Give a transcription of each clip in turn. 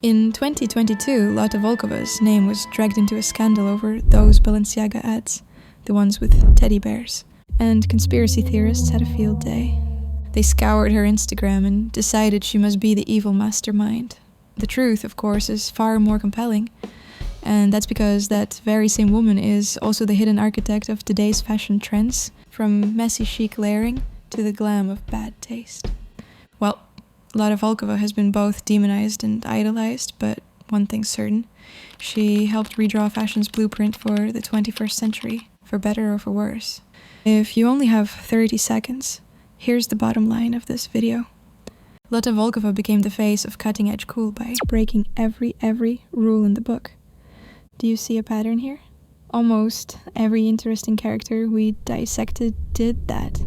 In 2022, Lotta Volkova's name was dragged into a scandal over those Balenciaga ads, the ones with teddy bears, and conspiracy theorists had a field day. They scoured her Instagram and decided she must be the evil mastermind. The truth, of course, is far more compelling, and that's because that very same woman is also the hidden architect of today's fashion trends, from messy chic layering to the glam of bad taste. Well, Lotta Volkova has been both demonized and idolized, but one thing's certain: she helped redraw fashion's blueprint for the 21st century, for better or for worse. If you only have 30 seconds, here's the bottom line of this video. Lotta Volkova became the face of cutting-edge cool by breaking every rule in the book. Do you see a pattern here? Almost every interesting character we dissected did that.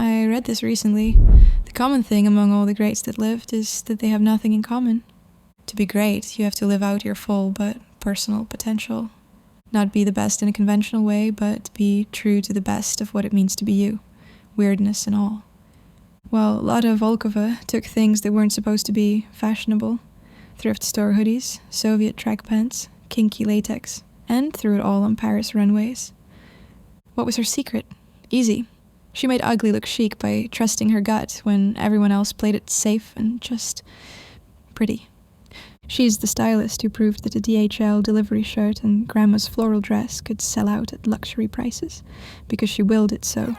I read this recently. The common thing among all the greats that lived is that they have nothing in common. To be great, you have to live out your full but personal potential. Not be the best in a conventional way, but be true to the best of what it means to be you, weirdness and all. Well, Lotta Volkova took things that weren't supposed to be fashionable, thrift store hoodies, Soviet track pants, kinky latex, and threw it all on Paris runways. What was her secret? Easy. She made ugly look chic by trusting her gut when everyone else played it safe and just pretty. She's the stylist who proved that a DHL delivery shirt and grandma's floral dress could sell out at luxury prices, because she willed it so.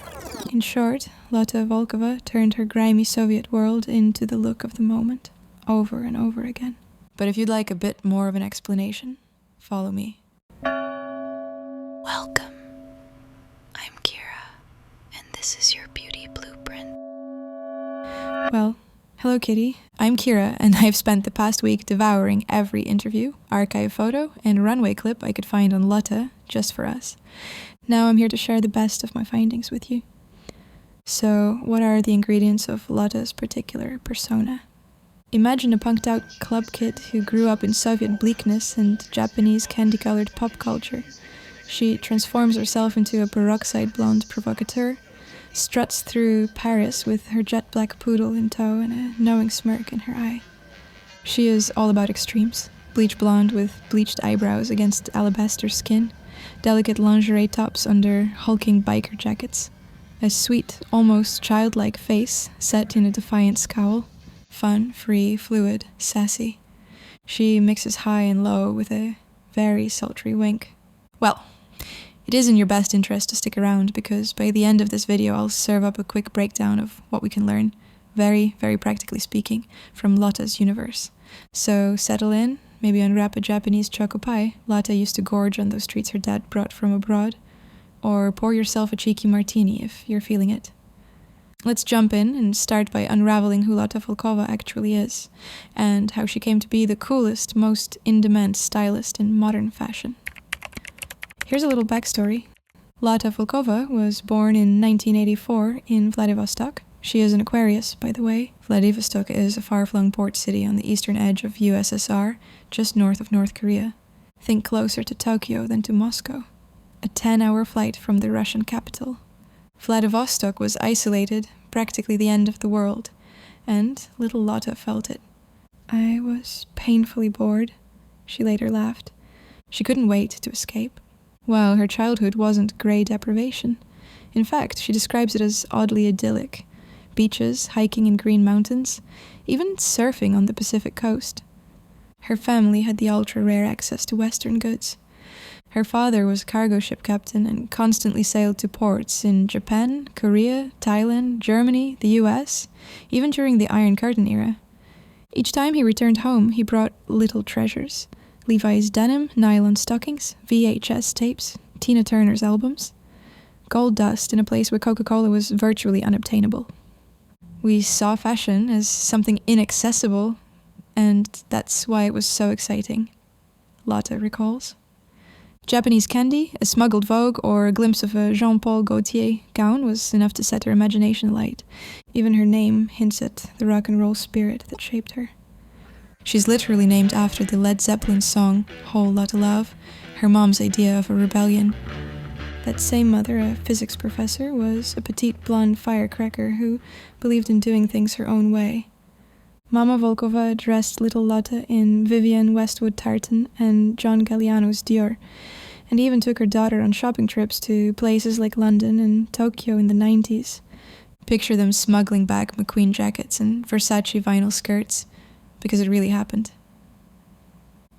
In short, Lotta Volkova turned her grimy Soviet world into the look of the moment, over and over again. But if you'd like a bit more of an explanation, follow me. Welcome. I'm Kira, and this is your beauty blueprint. Well, hello Kitty, I'm Kira, and I've spent the past week devouring every interview, archive photo, and runway clip I could find on Lotta, just for us. Now I'm here to share the best of my findings with you. So, what are the ingredients of Lotta's particular persona? Imagine a punked-out club kid who grew up in Soviet bleakness and Japanese candy-colored pop culture. She transforms herself into a peroxide blonde provocateur, struts through Paris with her jet black poodle in tow and a knowing smirk in her eye. She is all about extremes: bleach blonde with bleached eyebrows against alabaster skin, delicate lingerie tops under hulking biker jackets, a sweet, almost childlike face set in a defiant scowl. Fun, free, fluid, sassy. She mixes high and low with a very sultry wink. Well, it is in your best interest to stick around, because by the end of this video I'll serve up a quick breakdown of what we can learn, very practically speaking, from Lotta's universe. So settle in, maybe unwrap a Japanese choco pie Lotta used to gorge on those treats her dad brought from abroad, or pour yourself a cheeky martini if you're feeling it. Let's jump in and start by unraveling who Lotta Volkova actually is, and how she came to be the coolest, most in-demand stylist in modern fashion. Here's a little backstory. Lotta Volkova was born in 1984 in Vladivostok. She is an Aquarius, by the way. Vladivostok is a far-flung port city on the eastern edge of USSR, just north of North Korea. Think closer to Tokyo than to Moscow. A 10-hour flight from the Russian capital. Vladivostok was isolated, practically the end of the world, and little Lotta felt it. "I was painfully bored," she later laughed. She couldn't wait to escape. Well, her childhood wasn't grey deprivation. In fact, she describes it as oddly idyllic. Beaches, hiking in green mountains, even surfing on the Pacific coast. Her family had the ultra-rare access to Western goods. Her father was a cargo ship captain and constantly sailed to ports in Japan, Korea, Thailand, Germany, the US, even during the Iron Curtain era. Each time he returned home, he brought little treasures. Levi's denim, nylon stockings, VHS tapes, Tina Turner's albums. Gold dust in a place where Coca-Cola was virtually unobtainable. We saw fashion as something inaccessible, and that's why it was so exciting, Lotta recalls. Japanese candy, a smuggled Vogue, or a glimpse of a Jean-Paul Gaultier gown was enough to set her imagination alight. Even her name hints at the rock and roll spirit that shaped her. She's literally named after the Led Zeppelin song Whole Lotta Love, her mom's idea of a rebellion. That same mother, a physics professor, was a petite blonde firecracker who believed in doing things her own way. Mama Volkova dressed little Lotta in Vivienne Westwood tartan and John Galliano's Dior, and even took her daughter on shopping trips to places like London and Tokyo in the 90s. Picture them smuggling back McQueen jackets and Versace vinyl skirts, because it really happened.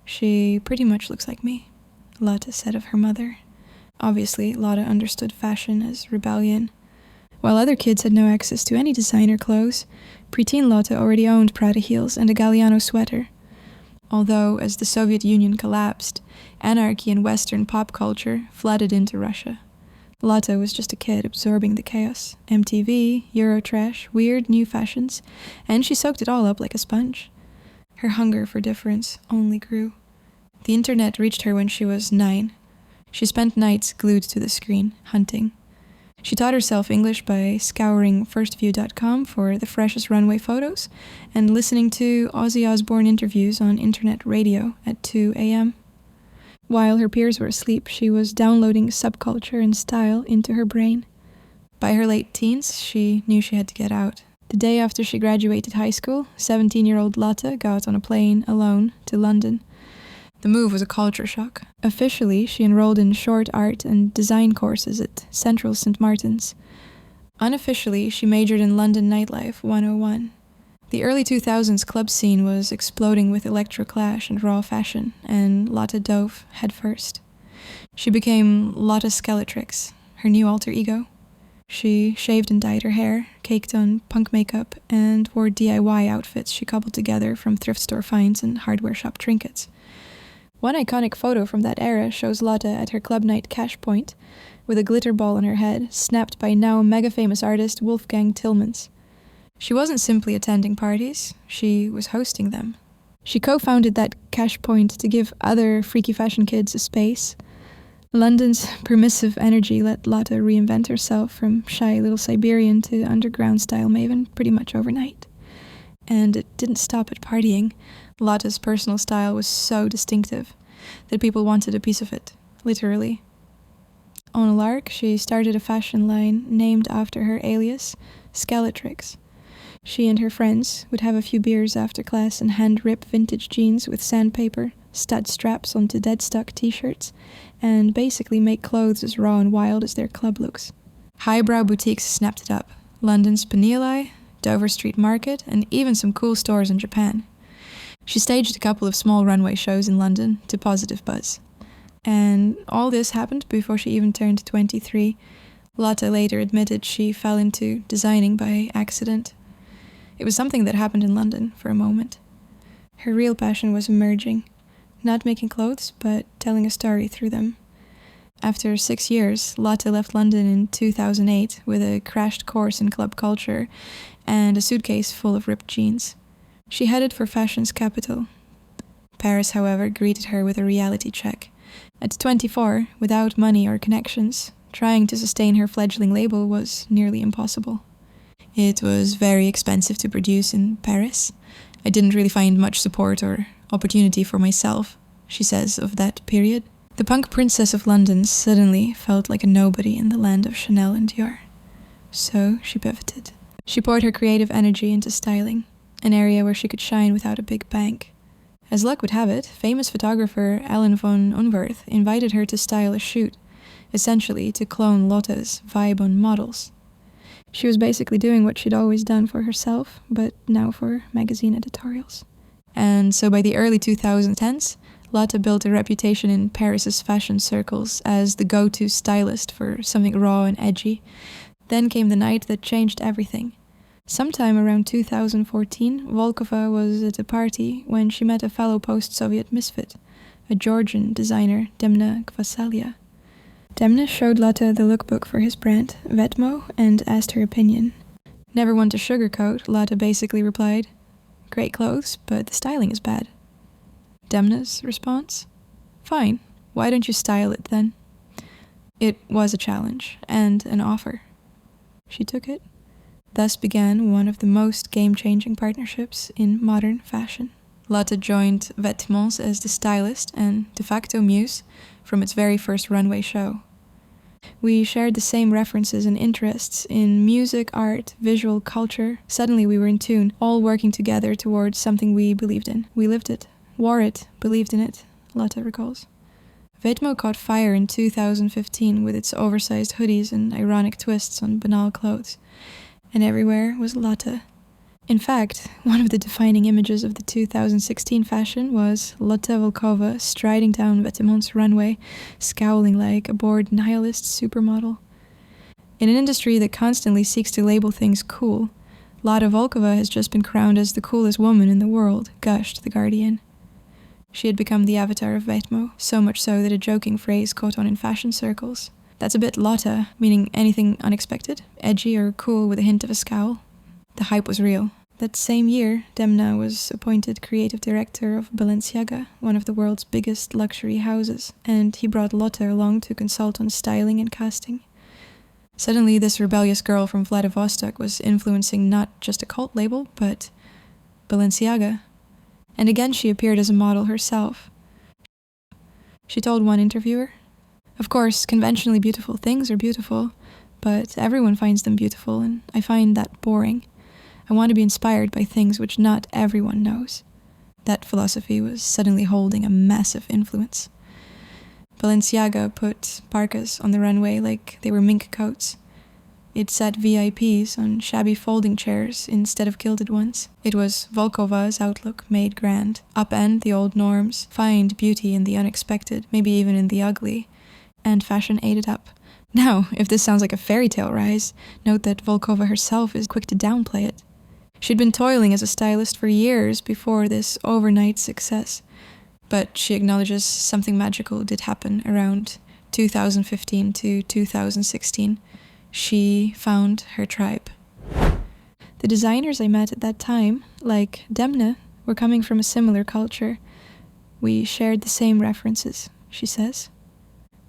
"She pretty much looks like me," Lotta said of her mother. Obviously, Lotta understood fashion as rebellion. While other kids had no access to any designer clothes, preteen Lotta already owned Prada heels and a Galliano sweater. Although, as the Soviet Union collapsed, anarchy and Western pop culture flooded into Russia. Lotta was just a kid absorbing the chaos, MTV, Eurotrash, weird new fashions, and she soaked it all up like a sponge. Her hunger for difference only grew. The internet reached her when she was 9. She spent nights glued to the screen, hunting. She taught herself English by scouring firstview.com for the freshest runway photos and listening to Ozzy Osbourne interviews on internet radio at 2 a.m. While her peers were asleep, she was downloading subculture and style into her brain. By her late teens, she knew she had to get out. The day after she graduated high school, 17-year-old Lotta got on a plane alone to London. The move was a culture shock. Officially, she enrolled in short art and design courses at Central St. Martin's. Unofficially, she majored in London Nightlife 101. The early 2000s club scene was exploding with electroclash and raw fashion, and Lotta dove headfirst. She became Lotta Skeletrix, her new alter ego. She shaved and dyed her hair, caked on punk makeup, and wore DIY outfits she cobbled together from thrift store finds and hardware shop trinkets. One iconic photo from that era shows Lotta at her club night Kashpoint, with a glitter ball on her head, snapped by now mega-famous artist Wolfgang Tillmans. She wasn't simply attending parties, she was hosting them. She co-founded that Kashpoint to give other freaky fashion kids a space. London's permissive energy let Lotta reinvent herself from shy little Siberian to underground-style maven pretty much overnight. And it didn't stop at partying. Lotta's personal style was so distinctive that people wanted a piece of it, literally. On a lark, she started a fashion line named after her alias, Skeletrix. She and her friends would have a few beers after class and hand-rip vintage jeans with sandpaper, stud straps onto dead-stock t-shirts, and basically make clothes as raw and wild as their club looks. Highbrow boutiques snapped it up. London's Penile, Dover Street Market, and even some cool stores in Japan. She staged a couple of small runway shows in London to positive buzz. And all this happened before she even turned 23. Lotta later admitted she fell into designing by accident. It was something that happened in London for a moment. Her real passion was emerging, not making clothes, but telling a story through them. After 6 years, Lotta left London in 2008 with a crashed course in club culture and a suitcase full of ripped jeans. She headed for fashion's capital. Paris, however, greeted her with a reality check. At 24, without money or connections, trying to sustain her fledgling label was nearly impossible. It was very expensive to produce in Paris. I didn't really find much support or opportunity for myself, she says of that period. The punk princess of London suddenly felt like a nobody in the land of Chanel and Dior. So she pivoted. She poured her creative energy into styling, an area where she could shine without a big bank. As luck would have it, famous photographer Ellen von Unwerth invited her to style a shoot, essentially to clone Lotta's vibe on models. She was basically doing what she'd always done for herself, but now for magazine editorials. And so by the early 2010s, Lotta built a reputation in Paris's fashion circles as the go-to stylist for something raw and edgy. Then came the night that changed everything. Sometime around 2014, Volkova was at a party when she met a fellow post-Soviet misfit, a Georgian designer, Demna Gvasalia. Demna showed Lotta the lookbook for his brand, Vetmo, and asked her opinion. Never one to sugarcoat, Lotta basically replied, "Great clothes, but the styling is bad." Demna's response? "Fine, why don't you style it then?" It was a challenge, and an offer. She took it. Thus began one of the most game-changing partnerships in modern fashion. Lotta joined Vetements as the stylist and de facto muse from its very first runway show. We shared the same references and interests in music, art, visual culture. Suddenly we were in tune, all working together towards something we believed in. We lived it, wore it, believed in it, Lotta recalls. Vetements caught fire in 2015 with its oversized hoodies and ironic twists on banal clothes. And everywhere was Lotta. In fact, one of the defining images of the 2016 fashion was Lotta Volkova striding down Vetements' runway, scowling like a bored nihilist supermodel. In an industry that constantly seeks to label things cool, Lotta Volkova has just been crowned as the coolest woman in the world, gushed The Guardian. She had become the avatar of Vetements, so much so that a joking phrase caught on in fashion circles. That's a bit Lotta, meaning anything unexpected, edgy or cool with a hint of a scowl. The hype was real. That same year, Demna was appointed creative director of Balenciaga, one of the world's biggest luxury houses, and he brought Lotta along to consult on styling and casting. Suddenly, this rebellious girl from Vladivostok was influencing not just a cult label, but Balenciaga. And again she appeared as a model herself. She told one interviewer, "Of course, conventionally beautiful things are beautiful, but everyone finds them beautiful, and I find that boring. I want to be inspired by things which not everyone knows." That philosophy was suddenly holding a massive influence. Balenciaga put parkas on the runway like they were mink coats. It sat VIPs on shabby folding chairs instead of gilded ones. It was Volkova's outlook made grand. Upend the old norms, find beauty in the unexpected, maybe even in the ugly, and fashion ate it up. Now, if this sounds like a fairy tale rise, note that Volkova herself is quick to downplay it. She'd been toiling as a stylist for years before this overnight success, but she acknowledges something magical did happen around 2015 to 2016. She found her tribe. The designers I met at that time, like Demna, were coming from a similar culture. We shared the same references, she says.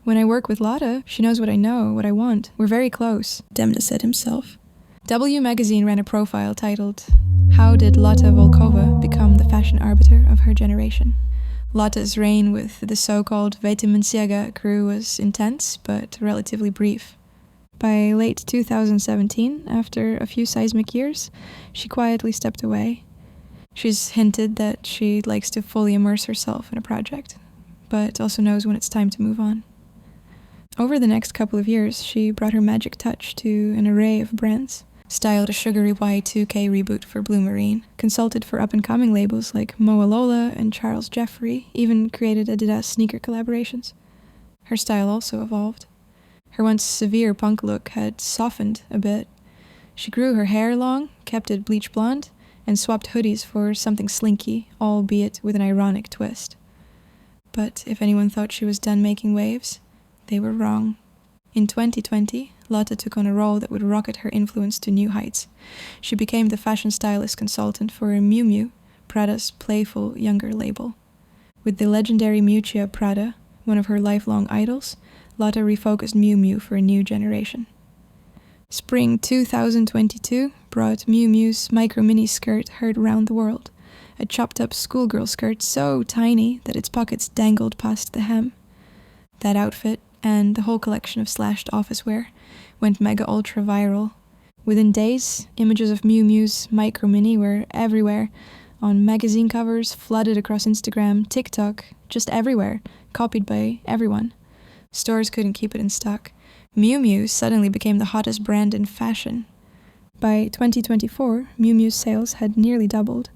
When I work with Lotta, she knows what I know, what I want. We're very close, Demna said himself. W magazine ran a profile titled, "How did Lotta Volkova become the fashion arbiter of her generation?" Lotta's reign with the so-called Vetements crew was intense, but relatively brief. By late 2017, after a few seismic years, she quietly stepped away. She's hinted that she likes to fully immerse herself in a project, but also knows when it's time to move on. Over the next couple of years, she brought her magic touch to an array of brands, styled a sugary Y2K reboot for Blue Marine, consulted for up-and-coming labels like Moa Lola and Charles Jeffrey, even created Adidas sneaker collaborations. Her style also evolved. Her once severe punk look had softened a bit. She grew her hair long, kept it bleach blonde, and swapped hoodies for something slinky, albeit with an ironic twist. But if anyone thought she was done making waves, they were wrong. In 2020, Lotta took on a role that would rocket her influence to new heights. She became the fashion stylist consultant for MIU MIU, Prada's playful younger label. With the legendary Miuccia Prada, one of her lifelong idols, Lotta refocused MIU MIU for a new generation. Spring 2022 brought MIU MIU's micro-mini skirt heard around the world, a chopped-up schoolgirl skirt so tiny that its pockets dangled past the hem. That outfit, and the whole collection of slashed office wear, went mega-ultra viral. Within days, images of MIU MIU's micro-mini were everywhere, on magazine covers, flooded across Instagram, TikTok, just everywhere, copied by everyone. Stores couldn't keep it in stock. MIU MIU suddenly became the hottest brand in fashion. By 2024, MIU MIU's sales had nearly doubled.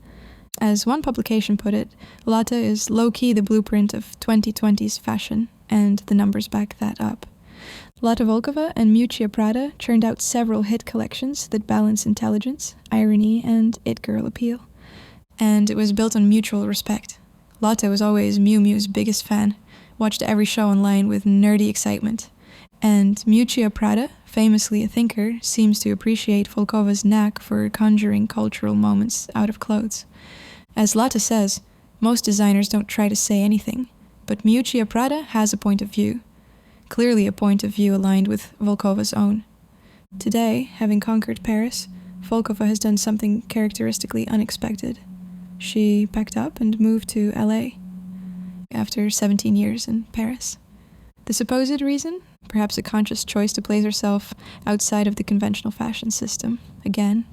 As one publication put it, Lotta is low-key the blueprint of 2020's fashion, and the numbers back that up. Lotta Volkova and Miuccia Prada churned out several hit collections that balance intelligence, irony, and it-girl appeal. And it was built on mutual respect. Lotta was always MIU MIU's biggest fan, watched every show online with nerdy excitement. And Miuccia Prada, famously a thinker, seems to appreciate Volkova's knack for conjuring cultural moments out of clothes. As Lotta says, most designers don't try to say anything, but Miuccia Prada has a point of view. Clearly a point of view aligned with Volkova's own. Today, having conquered Paris, Volkova has done something characteristically unexpected. She packed up and moved to LA after 17 years in Paris. The supposed reason? Perhaps a conscious choice to place herself outside of the conventional fashion system, again.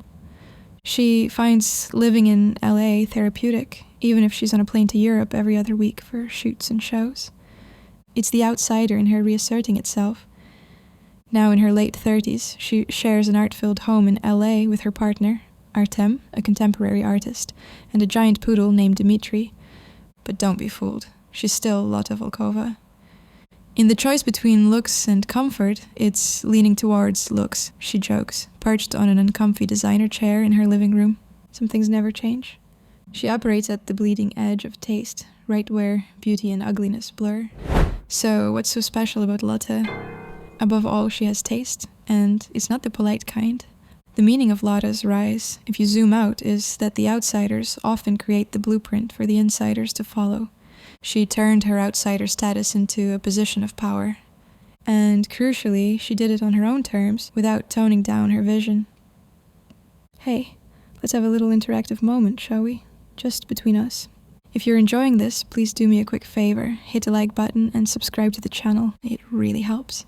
She finds living in LA therapeutic, even if she's on a plane to Europe every other week for shoots and shows. It's the outsider in her reasserting itself. Now in her late 30s, she shares an art-filled home in LA with her partner, Artem, a contemporary artist, and a giant poodle named Dmitri. But don't be fooled, she's still Lotta Volkova. In the choice between looks and comfort, it's leaning towards looks, she jokes, perched on an uncomfy designer chair in her living room. Some things never change. She operates at the bleeding edge of taste, right where beauty and ugliness blur. So what's so special about Lotta? Above all, she has taste, and it's not the polite kind. The meaning of Lotta's rise, if you zoom out, is that the outsiders often create the blueprint for the insiders to follow. She turned her outsider status into a position of power. And crucially, she did it on her own terms, without toning down her vision. Hey, let's have a little interactive moment, shall we? Just between us. If you're enjoying this, please do me a quick favor. Hit the like button and subscribe to the channel. It really helps.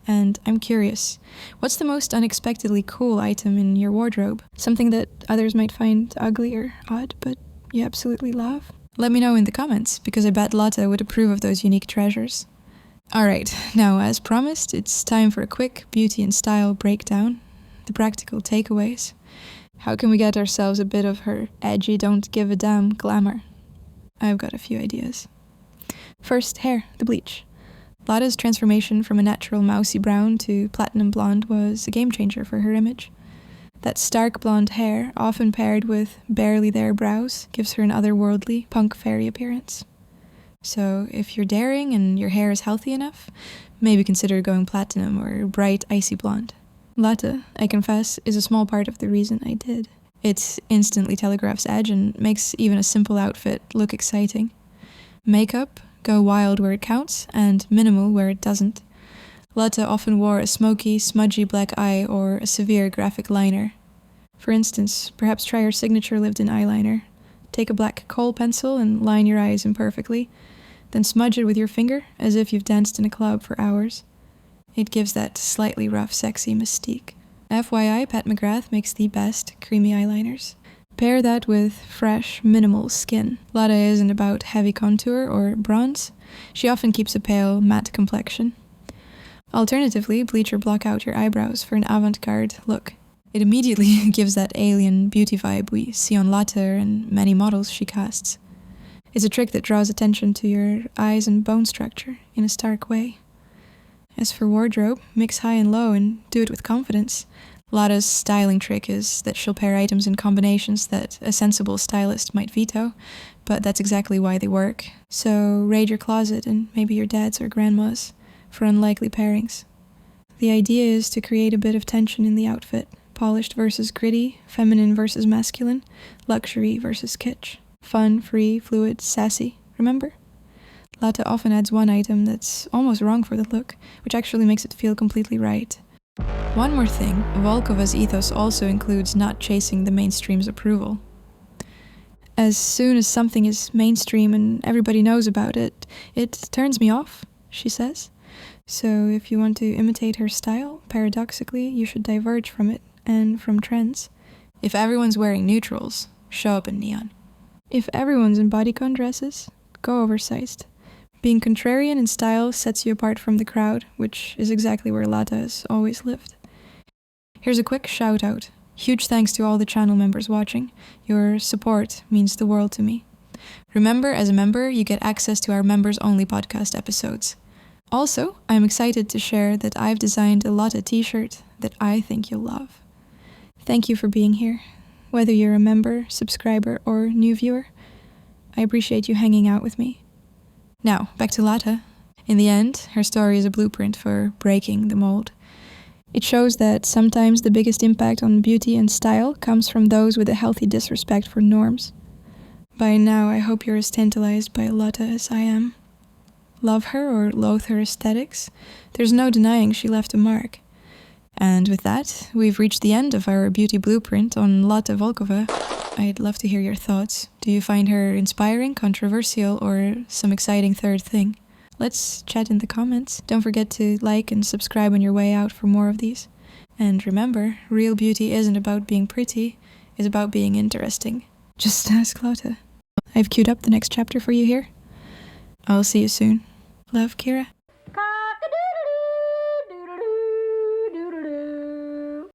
And I'm curious, what's the most unexpectedly cool item in your wardrobe? Something that others might find ugly or odd, but you absolutely love? Let me know in the comments, because I bet Lotta would approve of those unique treasures. Alright, now as promised, it's time for a quick beauty and style breakdown. The practical takeaways. How can we get ourselves a bit of her edgy, don't give a damn glamour? I've got a few ideas. First, hair, the bleach. Lotta's transformation from a natural mousy brown to platinum blonde was a game changer for her image. That stark blonde hair, often paired with barely there brows, gives her an otherworldly, punk fairy appearance. So if you're daring and your hair is healthy enough, maybe consider going platinum or bright icy blonde. Lotta, I confess, is a small part of the reason I did. It instantly telegraphs edge and makes even a simple outfit look exciting. Makeup, go wild where it counts, and minimal where it doesn't. Lotta often wore a smoky, smudgy black eye or a severe graphic liner. For instance, perhaps try her signature lived-in eyeliner. Take a black kohl pencil and line your eyes imperfectly, then smudge it with your finger as if you've danced in a club for hours. It gives that slightly rough, sexy mystique. FYI, Pat McGrath makes the best creamy eyeliners. Pair that with fresh, minimal skin. Lotta isn't about heavy contour or bronze. She often keeps a pale, matte complexion. Alternatively, bleach or block out your eyebrows for an avant-garde look. It immediately gives that alien beauty vibe we see on Lotta and many models she casts. It's a trick that draws attention to your eyes and bone structure in a stark way. As for wardrobe, mix high and low and do it with confidence. Lotta's styling trick is that she'll pair items in combinations that a sensible stylist might veto, but that's exactly why they work. So raid your closet and maybe your dad's or grandma's for unlikely pairings. The idea is to create a bit of tension in the outfit. Polished versus gritty, feminine versus masculine, luxury versus kitsch. Fun, free, fluid, sassy. Remember? Lotta often adds one item that's almost wrong for the look, which actually makes it feel completely right. One more thing, Volkova's ethos also includes not chasing the mainstream's approval. As soon as something is mainstream and everybody knows about it, it turns me off, she says. So if you want to imitate her style, paradoxically, you should diverge from it and from trends. If everyone's wearing neutrals, show up in neon. If everyone's in bodycon dresses, go oversized. Being contrarian in style sets you apart from the crowd, which is exactly where Lotta has always lived. Here's a quick shout out. Huge thanks to all the channel members watching. Your support means the world to me. Remember, as a member, you get access to our members-only podcast episodes. Also, I'm excited to share that I've designed a Lotta t-shirt that I think you'll love. Thank you for being here. Whether you're a member, subscriber, or new viewer, I appreciate you hanging out with me. Now, back to Lotta. In the end, her story is a blueprint for breaking the mold. It shows that sometimes the biggest impact on beauty and style comes from those with a healthy disrespect for norms. By now, I hope you're as tantalized by Lotta as I am. Love her or loathe her aesthetics, there's no denying she left a mark. And with that, we've reached the end of our beauty blueprint on Lotta Volkova. I'd love to hear your thoughts. Do you find her inspiring, controversial, or some exciting third thing? Let's chat in the comments. Don't forget to like and subscribe on your way out for more of these. And remember, real beauty isn't about being pretty, it's about being interesting. Just ask Lotta. I've queued up the next chapter for you here. I'll see you soon. Love, Kira.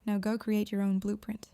Now go create your own blueprint.